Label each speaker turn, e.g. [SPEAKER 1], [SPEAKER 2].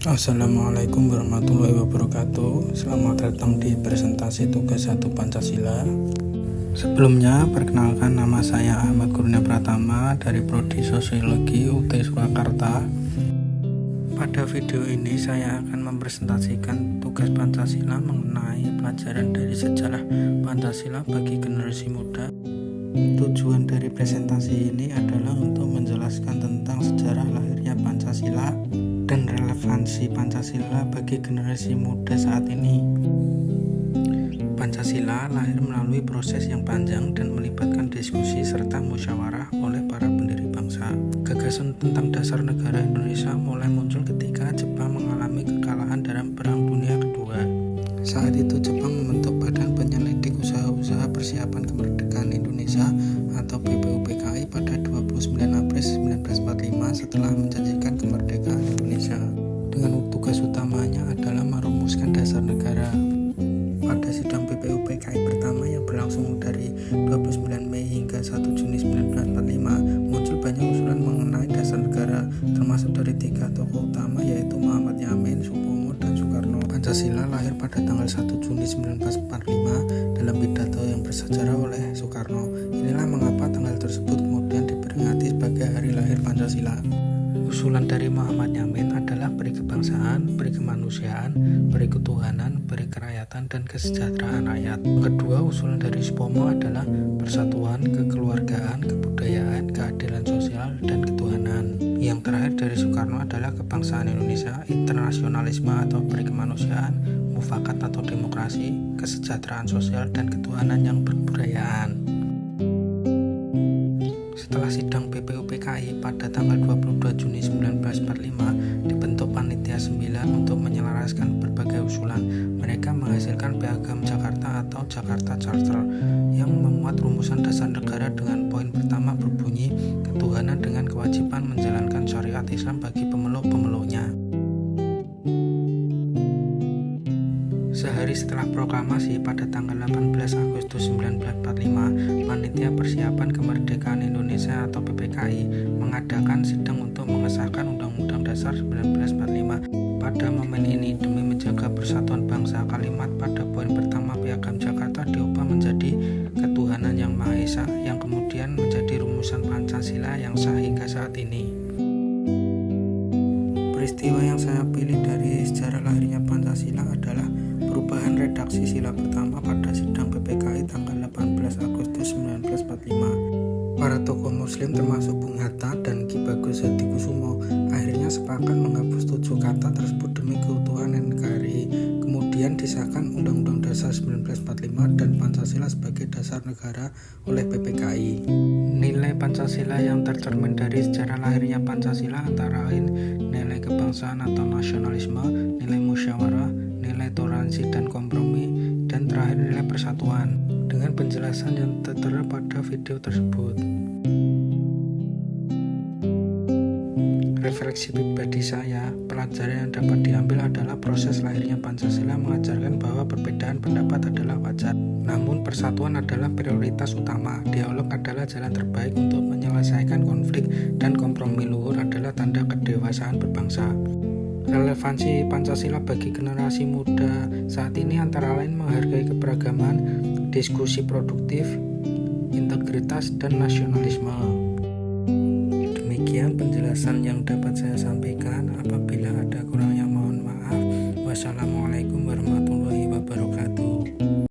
[SPEAKER 1] Assalamualaikum warahmatullahi wabarakatuh. Selamat datang di presentasi tugas 1 Pancasila. Sebelumnya, perkenalkan, nama saya Ahmad Kurnia Pratama dari Prodi Sosiologi UT Surakarta. Pada video ini saya akan mempresentasikan tugas Pancasila mengenai pelajaran dari sejarah Pancasila bagi generasi muda. Tujuan dari presentasi ini adalah untuk menjelaskan tentang sejarah lahirnya Pancasila dan relevansi Pancasila bagi generasi muda saat ini. Pancasila lahir melalui proses yang panjang dan melibatkan diskusi serta musyawarah oleh para pendiri bangsa. Gagasan tentang dasar negara Indonesia mulai muncul ketika Jepang mengalami kekalahan dalam Perang Dunia Kedua. Saat itu Jepang membentuk Badan Penyelidik Usaha-usaha Persiapan Kemerdekaan Indonesia atau BPUPKI pada 29 April 1945 setelah menjanjikan kemerdekaan Indonesia. Dengan tugas utamanya adalah merumuskan dasar negara. Pada sidang BPUPKI pertama yang berlangsung dari 29 Mei hingga 1 Juni 1945 muncul banyak usulan mengenai dasar negara, termasuk dari 3 tokoh utama yaitu Muhammad Yamin, Supomo, dan Soekarno. Pancasila lahir pada tanggal 1 Juni 1945 dalam pidato yang bersejarah oleh Soekarno. Inilah mengapa tanggal tersebut kemudian diperingati sebagai hari lahir Pancasila. Usulan dari Muhammad Yamin adalah beri kebangsaan, beri kemanusiaan, beri ketuhanan, beri kerakyatan, dan kesejahteraan rakyat. Kedua, usulan dari Supomo adalah persatuan, kekeluargaan, kebudayaan, keadilan sosial, dan ketuhanan. Yang terakhir dari Soekarno adalah kebangsaan Indonesia, internasionalisme atau beri kemanusiaan, mufakat atau demokrasi, kesejahteraan sosial, dan ketuhanan yang berbudayaan. Setelah sidang BPUPKI pada tanggal 22 Juni 1945 dibentuk Panitia 9 untuk menyelaraskan berbagai usulan. Mereka menghasilkan Piagam Jakarta atau Jakarta Charter yang memuat rumusan dasar negara dengan poin pertama berbunyi ketuhanan dengan kewajiban menjalankan syariat Islam bagi pemeluk-pemeluknya. Sehari setelah proklamasi pada tanggal 18 Agustus 1945, Panitia Persiapan Kemerdekaan Indonesia atau PPKI mengadakan sidang untuk mengesahkan Undang-Undang Dasar 1945. Pada momen ini, demi menjaga persatuan bangsa, kalimat pada poin pertama Piagam Jakarta diubah menjadi ketuhanan yang Maha Esa, yang kemudian menjadi rumusan Pancasila yang sah hingga saat ini. Peristiwa yang saya pilih dari sejarah lahirnya Pancasila adalah perubahan redaksi sila pertama pada sidang PPKI tanggal 18 Agustus 1945. Para tokoh muslim termasuk Bung Hatta dan Ki Bagus Hadikusumo akhirnya sepakat menghapus 7 kata tersebut demi keutuhan NKRI. Kemudian disahkan Undang-Undang Dasar 1945 dan Pancasila sebagai dasar negara oleh PPKI. Nilai Pancasila yang tercermin dari sejarah lahirnya Pancasila antara lain nilai kebangsaan atau nasionalisme, nilai musyawarah, nilai toleransi dan kompromi, dan terakhir nilai persatuan, dengan penjelasan yang tertera pada video tersebut. Refleksi pribadi saya, pelajaran yang dapat diambil adalah proses lahirnya Pancasila mengajarkan bahwa perbedaan pendapat adalah wajar. Namun persatuan adalah prioritas utama. Dialog adalah jalan terbaik untuk menyelesaikan konflik, dan kompromi luhur adalah tanda kedewasaan berbangsa. Relevansi Pancasila bagi generasi muda saat ini antara lain menghargai keberagaman, diskusi produktif, integritas, dan nasionalisme. Demikian penjelasan yang dapat saya sampaikan. Apabila ada kurangnya mohon maaf. Wassalamualaikum